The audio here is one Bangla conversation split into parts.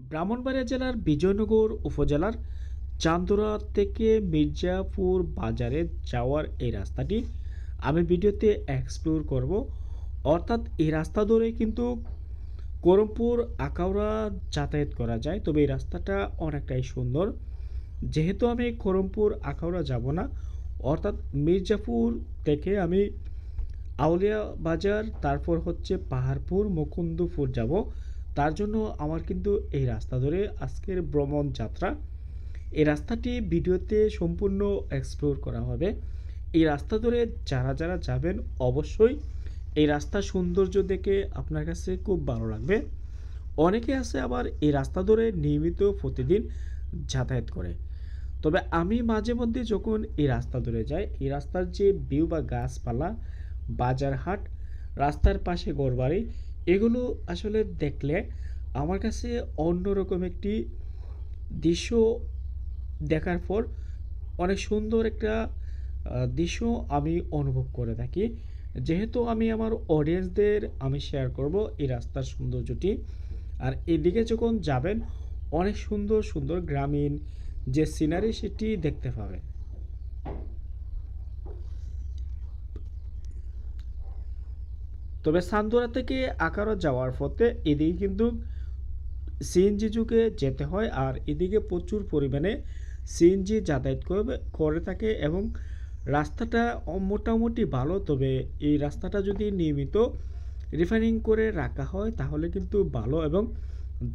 ব্রাহ্মণবাড়িয়া জেলার বিজয়নগর উপজেলার চান্দুরা থেকে মির্জাপুর বাজারে যাওয়ার এই রাস্তাটি আমি ভিডিওতে এক্সপ্লোর করব। অর্থাৎ এই রাস্তা ধরে কিন্তু করমপুর আখাউড়া যাতায়াত করা যায়, তবে এই রাস্তাটা অনেকটাই সুন্দর। যেহেতু আমি করমপুর আখাউড়া যাব না, অর্থাৎ মির্জাপুর থেকে আমি আউলিয়া বাজার, তারপর হচ্ছে পাহাড়পুর মুকুন্দপুর যাব। তার জন্য আমার কিন্তু এই রাস্তা ধরে আজকের ভ্রমণ যাত্রা। এই রাস্তাটি ভিডিওতে সম্পূর্ণ এক্সপ্লোর করা হবে। এই রাস্তা ধরে যারা যারা যাবেন অবশ্যই এই রাস্তার সৌন্দর্য দেখে আপনার কাছে খুব ভালো লাগবে। অনেকে আছে আবার এই রাস্তা ধরে নিয়মিত প্রতিদিন যাতায়াত করে। তবে আমি মাঝে মধ্যে যখন এই রাস্তা ধরে যাই, এই রাস্তার যে ভিউ বা গাছপালা, বাজারহাট, রাস্তার পাশে ঘরবাড়ি, এগুলো আসলে দেখলে আমার কাছে অন্যরকম একটি দৃশ্য দেখার পর অনেক সুন্দর একটা দৃশ্য আমি অনুভব করে থাকি। যেহেতু আমি আমার অডিয়েন্সদের আমি শেয়ার করব এই রাস্তার সৌন্দর্যটি। আর এদিকে যখন যাবেন অনেক সুন্দর সুন্দর গ্রামীণ যে সিনারি সেটি দেখতে পাবেন। তবে সান্দুরা থেকে আকারা যাওয়ার পথে এদিকে কিন্তু সিএনজি যুগে যেতে হয়, আর এদিকে প্রচুর পরিমাণে সিএনজি যাতায়াত করে থাকে এবং রাস্তাটা মোটামুটি ভালো। তবে এই রাস্তাটা যদি নিয়মিত রিফাইনিং করে রাখা হয় তাহলে কিন্তু ভালো এবং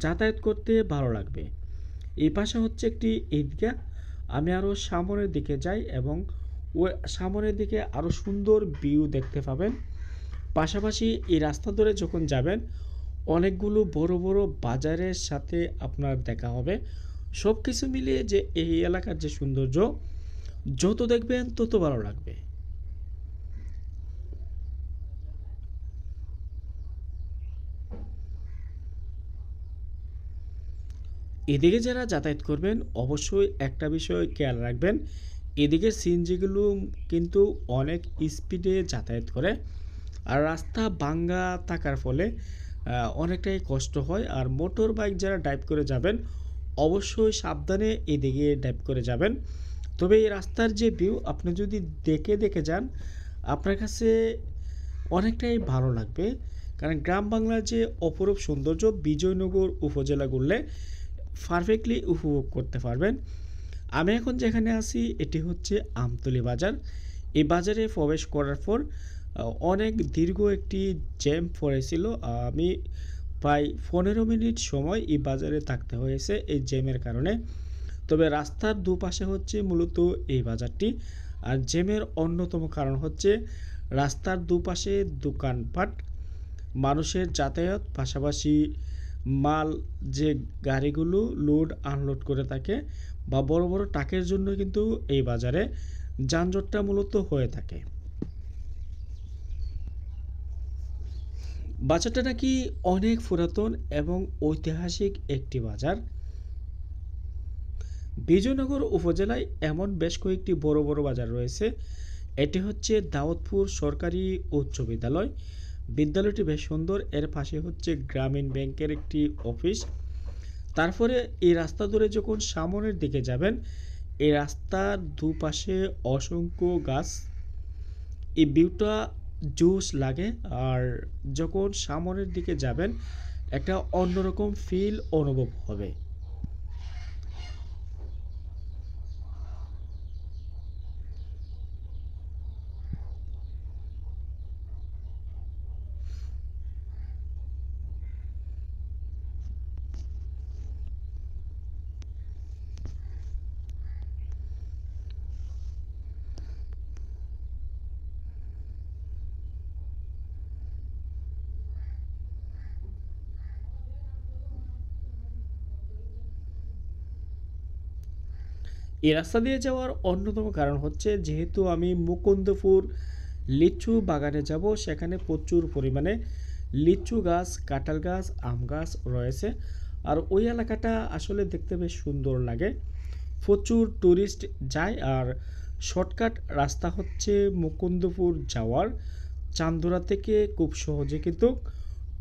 যাতায়াত করতে ভালো লাগবে। এই পাশে হচ্ছে একটি ঈদগাহ। আমি আরও সামনের দিকে যাই এবং ওই সামনের দিকে আরও সুন্দর ভিউ দেখতে পাবেন। পাশাপাশি এই রাস্তা ধরে যখন যাবেন অনেকগুলো বড় বড় বাজারের সাথে আপনার দেখা হবে। সব কিছু মিলিয়ে যে এই এলাকার যে সৌন্দর্য, যত দেখবেন তত ভালো লাগবে। এদিকে যারা যাতায়াত করবেন অবশ্যই একটা বিষয় খেয়াল রাখবেন, এদিকের সিএনজিগুলো কিন্তু অনেক স্পিডে যাতায়াত করে, আর রাস্তা ভাঙ্গা থাকার ফলে অনেকটাই কষ্ট হয়। আর মোটর বাইক যারা ড্রাইভ করে যাবেন অবশ্যই সাবধানে এদিকে ড্রাইভ করে যাবেন। তবে এই রাস্তার যে ভিউ আপনি যদি দেখে দেখে যান আপনার কাছে অনেকটাই ভালো লাগবে। কারণ গ্রাম বাংলার যে অপরূপ সৌন্দর্য বিজয়নগর উপজেলা ঘুরলে পারফেক্টলি উপভোগ করতে পারবেন। আমি এখন যেখানে আছি এটি হচ্ছে আমতলী বাজার। এই বাজারে প্রবেশ করার পর অনেক দীর্ঘ একটি জ্যাম পড়েছিল। আমি প্রায় 15 মিনিট সময় এই বাজারে থাকতে হয়েছে এই জ্যামের কারণে। তবে রাস্তার দুপাশে হচ্ছে মূলত এই বাজারটি। আর জ্যামের অন্যতম কারণ হচ্ছে রাস্তার দুপাশে দোকানপাট, মানুষের যাতায়াত, পাশাপাশি মাল যে গাড়িগুলো লোড আনলোড করে থাকে বা বড় বড় ট্রাকের জন্য কিন্তু এই বাজারে যানজটটা মূলত হয়ে থাকে। বাজারটা নাকি অনেক পুরাতন এবং ঐতিহাসিক একটি বাজার। বিজয়নগর উপজেলায় এমন বেশ কয়েকটি বড় বড় বাজার রয়েছে। এটি হচ্ছে দাউদপুর সরকারি উচ্চ বিদ্যালয়। বিদ্যালয়টি বেশ সুন্দর। এর পাশে হচ্ছে গ্রামীণ ব্যাংকের একটি অফিস। তারপরে এই রাস্তা ধরে যখন সামনের দিকে যাবেন এই রাস্তার দুপাশে অসংখ্য গাছ, এই ভিউটা জোশ লাগে। আর যখন সামনের দিকে যাবেন একটা অন্যরকম ফিল অনুভব হবে। এই রাস্তা দিয়ে যাওয়ার অন্যতম কারণ হচ্ছে যেহেতু আমি মুকুন্দপুর লিচু বাগানে যাব, সেখানে প্রচুর পরিমাণে লিচু গাছ, কাঁঠাল গাছ, আম গাছ রয়েছে। আর ওই এলাকাটা আসলে দেখতে বেশ সুন্দর লাগে। প্রচুর ট্যুরিস্ট যায়। আর শর্টকাট রাস্তা হচ্ছে মুকুন্দপুর যাওয়ার। চান্দুরা থেকে খুব সহজে কিন্তু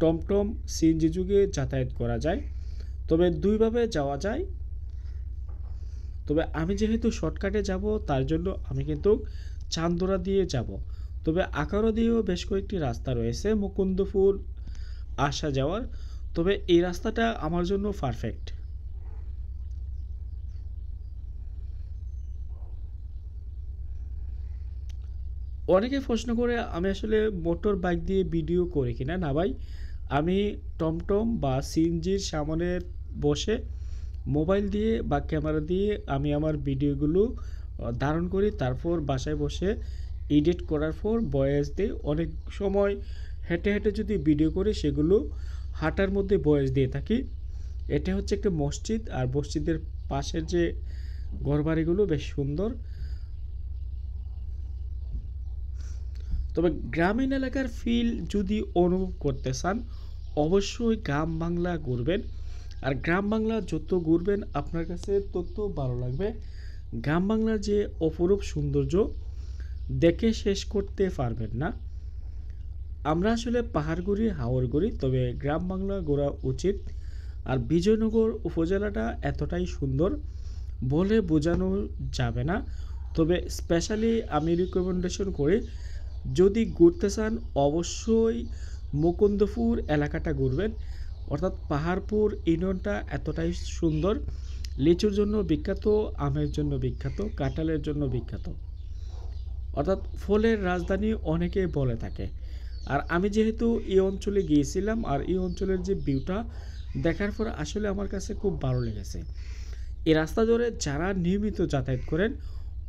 টমটম সিএনজি যুগে যাতায়াত করা যায়। তবে দুইভাবে যাওয়া যায়। তবে আমি যেহেতু শর্টকাটে যাব তার জন্য আমি কিন্তু চান্দোরা দিয়ে যাব। তবে আখাউড়া দিয়েও বেশ কয়েকটি রাস্তা রয়েছে মুকুন্দপুর আসা যাওয়ার। তবে এই রাস্তাটা আমার জন্য পারফেক্ট। অনেকে প্রশ্ন করে আমি আসলে মোটর বাইক দিয়ে ভিডিও করি কিনা। না ভাই, আমি টমটম বা সিএনজির সামনে বসে মোবাইল দিয়ে বা ক্যামেরা দিয়ে আমি আমার ভিডিওগুলো ধারণ করি, তারপর বাসায় বসে এডিট করার পর ভয়েস দিই। অনেক সময় হেঁটে হেঁটে যদি ভিডিও করি সেগুলো হাঁটার মধ্যে ভয়েস দিয়ে থাকি। এটা হচ্ছে একটা মসজিদ, আর মসজিদের পাশের যে ঘরবাড়িগুলো বেশ সুন্দর। তবে গ্রামীণ এলাকার ফিল যদি অনুভব করতে চান অবশ্যই গ্রাম বাংলা ঘুরবেন। আর গ্রাম বাংলা যত ঘুরবেন আপনার কাছে তত ভালো লাগবে। গ্রাম বাংলার যে অপরূপ সৌন্দর্য দেখে শেষ করতে পারবেন না। আমরা আসলে পাহাড় ঘুরি, হাওর ঘুরি, তবে গ্রাম বাংলা ঘোরা উচিত। আর বিজয়নগর উপজেলাটা এতটাই সুন্দর বলে বোঝানো যাবে না। তবে স্পেশালি আমি রিকমেন্ডেশন করি, যদি ঘুরতে চান অবশ্যই মুকুন্দপুর এলাকাটা ঘুরবেন। অর্থাৎ পাহাড়পুর ইউনিয়নটা এতটাই সুন্দর, লিচুর জন্য বিখ্যাত, আমের জন্য বিখ্যাত, কাঁঠালের জন্য বিখ্যাত, অর্থাৎ ফলের রাজধানী অনেকে বলে থাকে। আর আমি যেহেতু এই অঞ্চলে গিয়েছিলাম আর এই অঞ্চলের যে ভিউটা দেখার পর আসলে আমার কাছে খুব ভালো লেগেছে। এই রাস্তা ধরে যারা নিয়মিত যাতায়াত করেন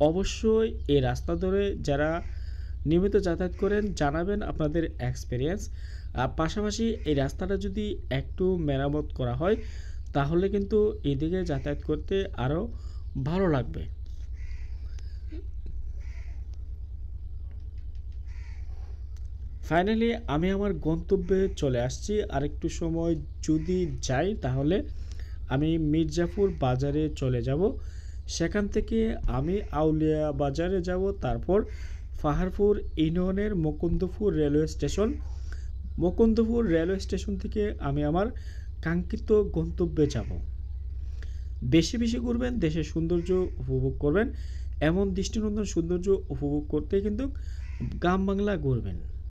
অবশ্যই এই রাস্তা ধরে যারা নিয়মিত যাতায়াত করেন জানাবেন আপনাদের এক্সপিরিয়েন্স। আর পাশাপাশি এই রাস্তাটা যদি একটু মেরামত করা হয় তাহলে কিন্তু এদিকে যাতায়াত করতে আরও ভালো লাগবে। ফাইনালি আমি আমার গন্তব্যে চলে আসছি। আরেকটু সময় যদি যাই তাহলে আমি মির্জাপুর বাজারে চলে যাব। সেখান থেকে আমি আউলিয়া বাজারে যাব, তারপর পাহাড়পুর ইউনিয়নের Mukundapur railway station. Mukundapur railway station থেকে আমি আমার কাঙ্ক্ষিত গন্তব্যে যাব। বেশি বেশি ঘুরবেন, দেশের সৌন্দর্য উপভোগ করবেন। এমন দৃষ্টিনন্দন সৌন্দর্য উপভোগ করতে কিন্তু গ্রাম বাংলা ঘুরবেন।